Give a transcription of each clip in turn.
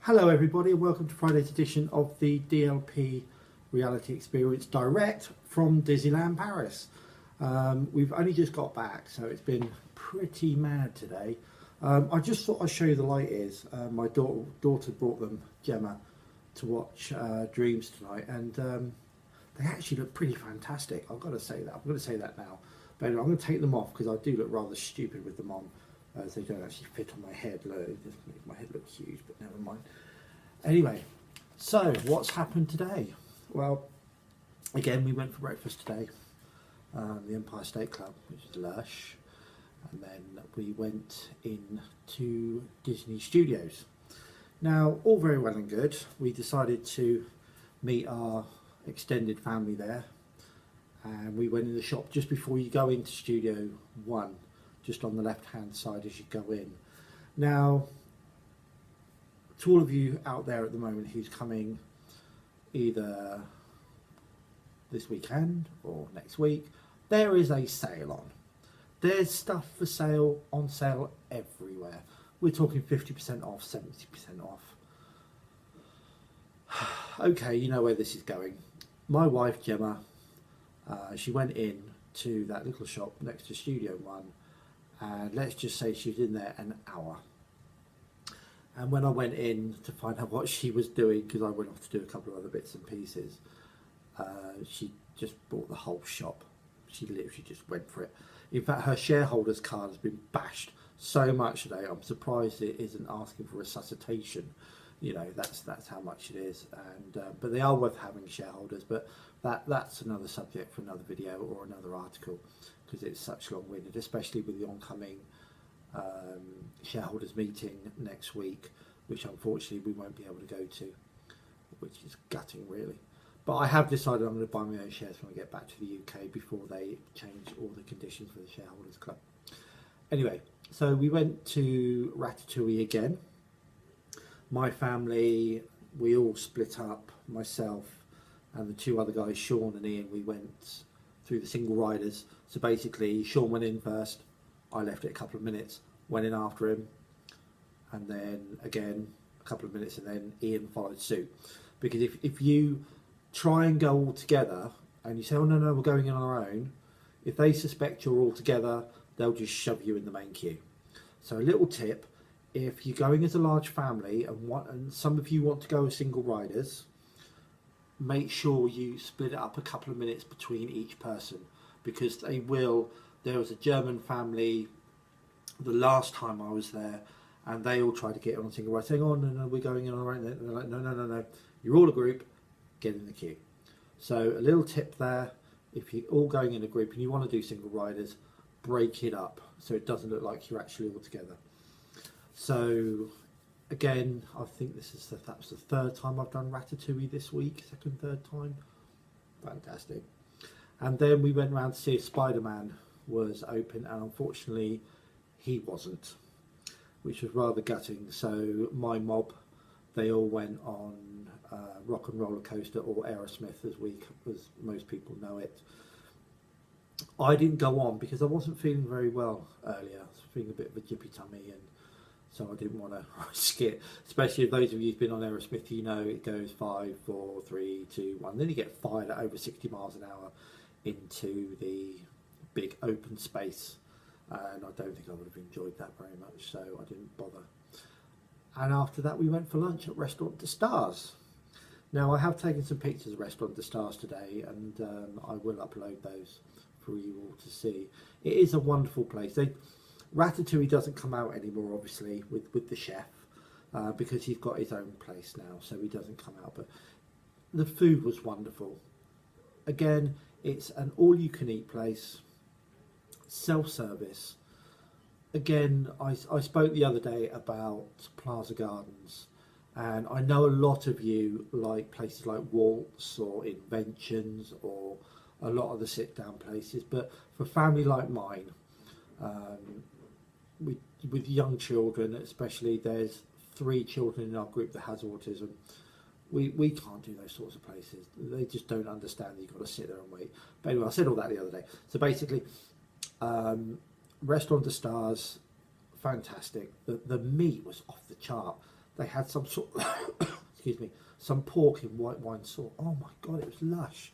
Hello everybody and welcome to Friday's edition of the DLP Reality Experience direct from Disneyland Paris. We've only just got back, so it's been pretty mad today. I just thought I'd show you the light is. My daughter brought them, Gemma, to watch Dreams tonight, and they actually look pretty fantastic. I've got to say that. I'm going to say that now. But anyway, I'm going to take them off because I do look rather stupid with them on. As they don't actually fit on my head. Look, it just makes my head look huge, but never mind. Anyway, so what's happened today? Well, again, we went for breakfast today, the Empire State Club, which is lush, and then we went in to Disney Studios. Now, all very well and good. We decided to meet our extended family there, and we went in the shop just before you go into Studio 1. Just on the left hand side as you go in. Now, to all of you out there at the moment who's coming either this weekend or next week, there is a sale on. There's stuff for sale, on sale everywhere. We're talking 50% off, 70% off. Okay, you know where this is going. My wife Gemma, she went in to that little shop next to Studio 1, and let's just say she was in there an hour. And when I went in to find out what she was doing, because I went off to do a couple of other bits and pieces, she just bought the whole shop. She literally just went for it. In fact, her shareholders card has been bashed so much today. I'm surprised it isn't asking for resuscitation. You know, that's how much it is. And but they are worth having, shareholders. But that's another subject for another video or another article, because it's such long-winded, especially with the oncoming shareholders meeting next week, which unfortunately we won't be able to go to, which is gutting really. But I have decided I'm going to buy my own shares when I get back to the UK before they change all the conditions for the shareholders club. Anyway, so we went to Ratatouille again. My family, we all split up, myself and the two other guys, Sean and Ian. We went through the single riders. So basically Sean went in first, I left it a couple of minutes, went in after him, and then again a couple of minutes, and then Ian followed suit. Because if you try and go all together and you say, oh no, we're going in on our own, if they suspect you're all together, they'll just shove you in the main queue. So a little tip, if you're going as a large family and some of you want to go as single riders, make sure you split it up a couple of minutes between each person, because they will. There was a German family the last time I was there, and they all tried to get on a single ride, saying, oh no, we're going in on our own. They're like, no, you're all a group, get in the queue. So a little tip there, if you're all going in a group and you want to do single riders, break it up so it doesn't look like you're actually all together. So again, I think that was the third time I've done Ratatouille this week, third time. Fantastic. And then we went around to see if Spider-Man was open, and unfortunately he wasn't, which was rather gutting. So my mob, they all went on Rock and Roller Coaster, or Aerosmith as most people know it. I didn't go on because I wasn't feeling very well earlier. I was feeling a bit of a jippy tummy, and so I didn't want to risk it. Especially if those of you who've been on Aerosmith, you know it goes 5, 4, 3, 2, 1. Then you get fired at over 60 miles an hour into the big open space, and I don't think I would have enjoyed that very much, so I didn't bother. And after that we went for lunch at Restaurant des Stars. Now I have taken some pictures of Restaurant des Stars today, and I will upload those for you all to see. It is a wonderful place. Ratatouille doesn't come out anymore, obviously, with the chef, because he's got his own place now, so he doesn't come out. But the food was wonderful. Again, it's an all-you-can-eat place, self-service. Again, I spoke the other day about Plaza Gardens, and I know a lot of you like places like Waltz or Inventions or a lot of the sit-down places, but for a family like mine, with young children especially, there's 3 children in our group that has autism. We can't do those sorts of places. They just don't understand that you've got to sit there and wait. But anyway, I said all that the other day. So basically, Restaurant des Stars, fantastic. The meat was off the chart. They had some sort excuse me, some pork in white wine sauce. Oh my God, it was lush,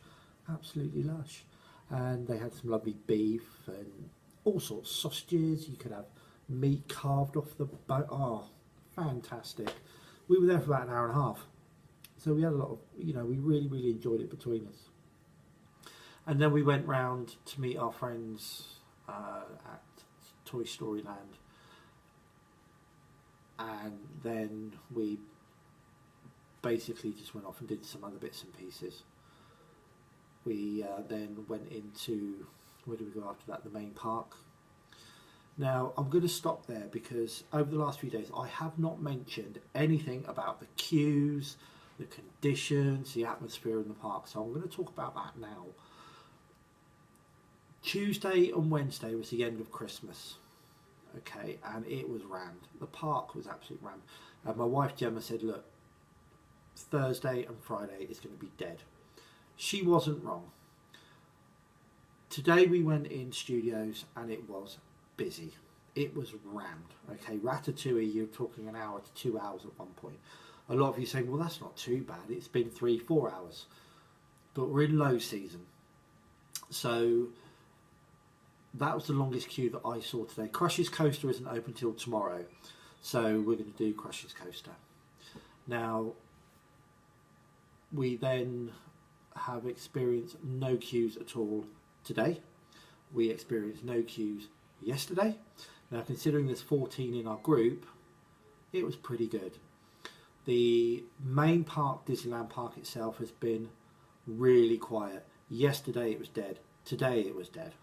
absolutely lush. And they had some lovely beef and all sorts of sausages. You could have meat carved off the bone. Oh, fantastic. We were there for about an hour and a half. So we had a lot of, we really, really enjoyed it between us. And then we went round to meet our friends at Toy Story Land. And then we basically just went off and did some other bits and pieces. We then went into, where did we go after that? The main park. Now, I'm going to stop there because over the last few days I have not mentioned anything about the queues, the conditions, the atmosphere in the park. So I'm going to talk about that now. Tuesday and Wednesday was the end of Christmas. Okay, and it was rammed. The park was absolutely rammed. And my wife Gemma said, look, Thursday and Friday is going to be dead. She wasn't wrong. Today we went in studios and it was busy. It was rammed. Okay, Ratatouille, you're talking an hour to 2 hours at one point. A lot of you saying, well, that's not too bad. It's been 3-4 hours. But we're in low season. So that was the longest queue that I saw today. Crush's Coaster isn't open till tomorrow. So we're going to do Crush's Coaster. Now, we then have experienced no queues at all today. We experienced no queues yesterday. Now, considering there's 14 in our group, it was pretty good. The main park, Disneyland Park itself, has been really quiet. Yesterday it was dead. Today it was dead.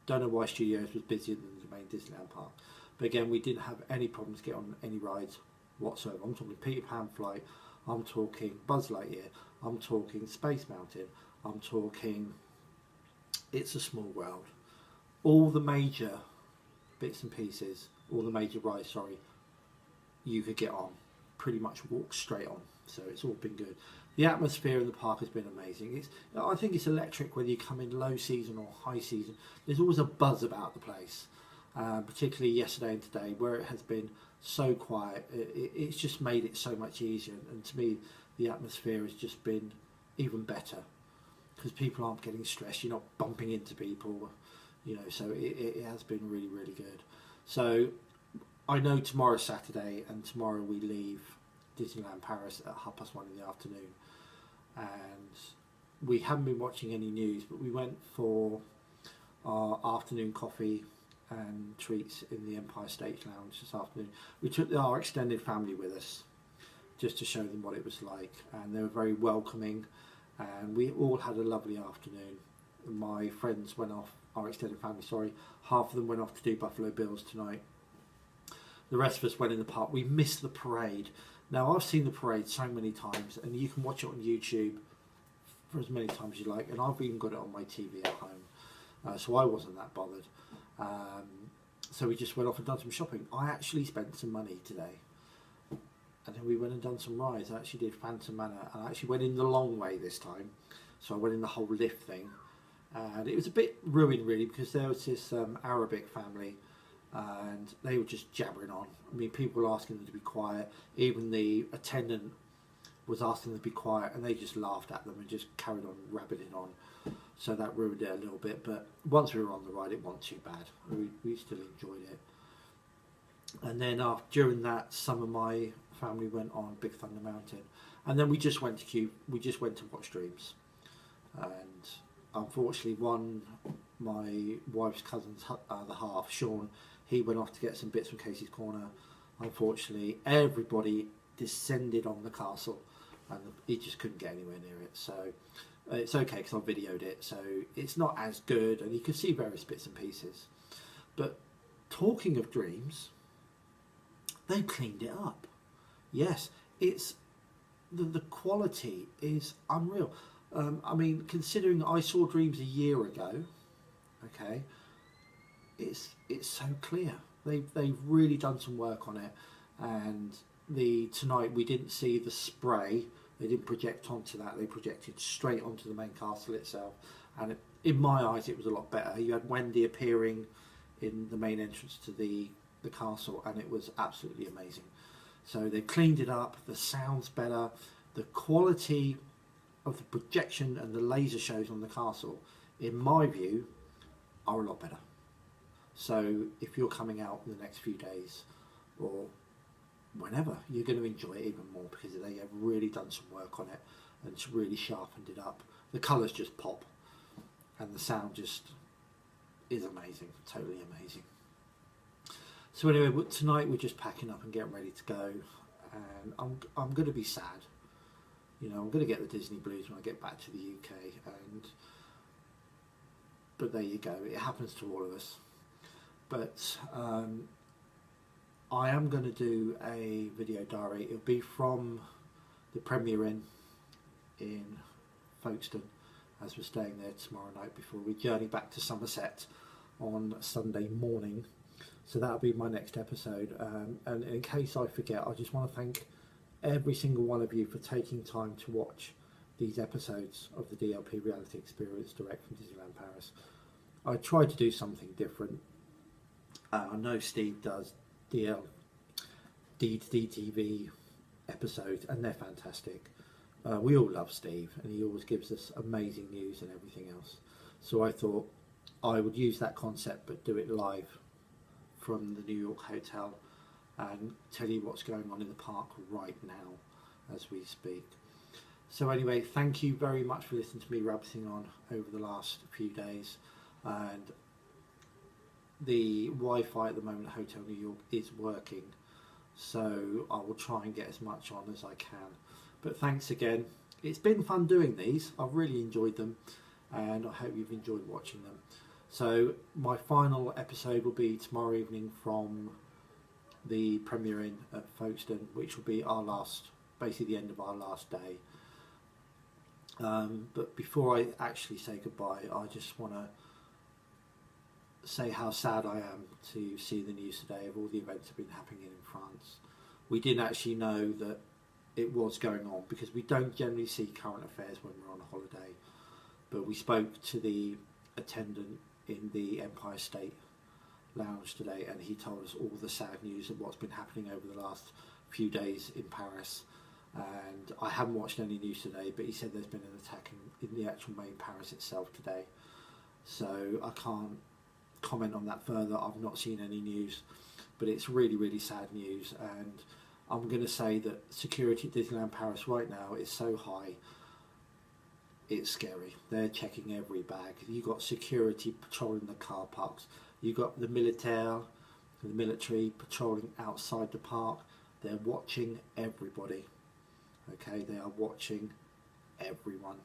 Don't know why Studios was busier than the main Disneyland Park. But again, we didn't have any problems getting on any rides whatsoever. I'm talking Peter Pan Flight, I'm talking Buzz Lightyear, I'm talking Space Mountain, I'm talking It's a Small World. All the major bits and pieces, all the major rides, sorry, you could get on. Pretty much walk straight on. So it's all been good. The atmosphere in the park has been amazing. I think it's electric whether you come in low season or high season. There's always a buzz about the place, particularly yesterday and today where it has been so quiet. It's just made it so much easier, and to me the atmosphere has just been even better because people aren't getting stressed. You're not bumping into people, so it has been really, really good. So I know tomorrow's Saturday and tomorrow we leave Disneyland Paris at 1:30 in the afternoon, and we haven't been watching any news, but we went for our afternoon coffee and treats in the Empire State Lounge this afternoon. We took our extended family with us just to show them what it was like, and they were very welcoming, and we all had a lovely afternoon. My friends went off, our extended family, sorry, half of them went off to do Buffalo Bills tonight. The rest of us went in the park. We missed the parade. Now, I've seen the parade so many times, and you can watch it on YouTube for as many times as you like, and I've even got it on my TV at home, so I wasn't that bothered. So we just went off and done some shopping. I actually spent some money today, and then we went and done some rides. I actually did Phantom Manor, and I actually went in the long way this time, so I went in the whole lift thing, and it was a bit ruined really because there was this Arabic family, and they were just jabbering on. I mean, people were asking them to be quiet. Even the attendant was asking them to be quiet, and they just laughed at them and just carried on rabbiting on. So that ruined it a little bit. But once we were on the ride, it wasn't too bad. We still enjoyed it. And then during that, some of my family went on Big Thunder Mountain, and then we just went to watch Dreams. And unfortunately, my wife's cousin's the half, Sean, he went off to get some bits from Casey's Corner. Unfortunately, everybody descended on the castle, and he just couldn't get anywhere near it. So it's okay because I videoed it, so it's not as good, and you can see various bits and pieces. But talking of Dreams, they've cleaned it up. Yes, it's the quality is unreal. I mean, considering I saw Dreams a year ago, okay, it's so clear. They've really done some work on it, and tonight we didn't see the spray. They didn't project onto that. They projected straight onto the main castle itself, and in my eyes, it was a lot better. You had Wendy appearing in the main entrance to the castle, and it was absolutely amazing. So they cleaned it up, the sound's better, the quality of the projection and the laser shows on the castle, in my view, are a lot better. So if you're coming out in the next few days or whenever, you're going to enjoy it even more because they have really done some work on it and it's really sharpened it up. The colours just pop and the sound just is amazing, totally amazing. So anyway, tonight we're just packing up and getting ready to go, and I'm going to be sad. You know, I'm going to get the Disney blues when I get back to the UK, but there you go, it happens to all of us. But I am going to do a video diary. It'll be from the Premier Inn in Folkestone, as we're staying there tomorrow night before we journey back to Somerset on Sunday morning. So that'll be my next episode. And in case I forget, I just want to thank every single one of you for taking time to watch these episodes of the DLP Reality Experience direct from Disneyland Paris. I tried to do something different. I know Steve does DTV episodes and they're fantastic. We all love Steve and he always gives us amazing news and everything else. So I thought I would use that concept but do it live from the New York hotel and tell you what's going on in the park right now as we speak. So anyway, thank you very much for listening to me rabbiting on over the last few days, and the Wi-Fi at the moment at Hotel New York is working, so I will try and get as much on as I can. But thanks again, it's been fun doing these, I've really enjoyed them and I hope you've enjoyed watching them. So my final episode will be tomorrow evening from the Premier Inn at Folkestone, which will be our last, basically the end of our last day. But before I actually say goodbye, I just want to say how sad I am to see the news today of all the events that have been happening in France. We didn't actually know that it was going on because we don't generally see current affairs when we're on a holiday. But we spoke to the attendant in the Empire State Lounge today and he told us all the sad news of what's been happening over the last few days in Paris. And I haven't watched any news today, but he said there's been an attack in the actual main Paris itself today. So I can't comment on that further. I've not seen any news, but it's really, really sad news. And I'm going to say that security at Disneyland Paris right now is so high, it's scary. They're checking every bag. You've got security patrolling the car parks. You've got the military patrolling outside the park. They're watching everybody. Okay, they are watching everyone.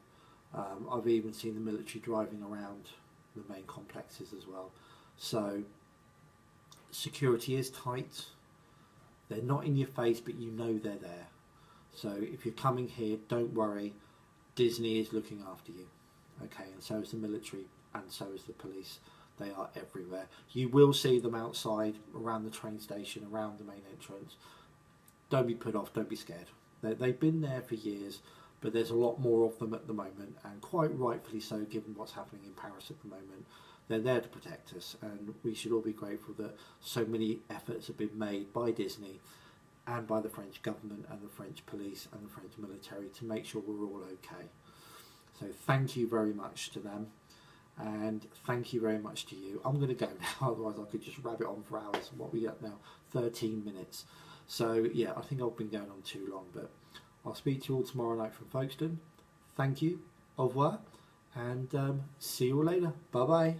I've even seen the military driving around the main complexes as well. So security is tight. They're not in your face, but you know they're there. So if you're coming here, don't worry. Disney is looking after you. Okay, and so is the military and so is the police. They are everywhere. You will see them outside, around the train station, around the main entrance. Don't be put off, don't be scared. They've been there for years, but there's a lot more of them at the moment, and quite rightfully so given what's happening in Paris at the moment. They're there to protect us, and we should all be grateful that so many efforts have been made by Disney and by the French government and the French police and the French military to make sure we're all okay. So thank you very much to them, and thank you very much to you. I'm going to go now, otherwise I could just rabbit on for hours. What we got now? 13 minutes. So yeah, I think I've been going on too long, but I'll speak to you all tomorrow night from Folkestone. Thank you, au revoir, and see you all later. Bye bye.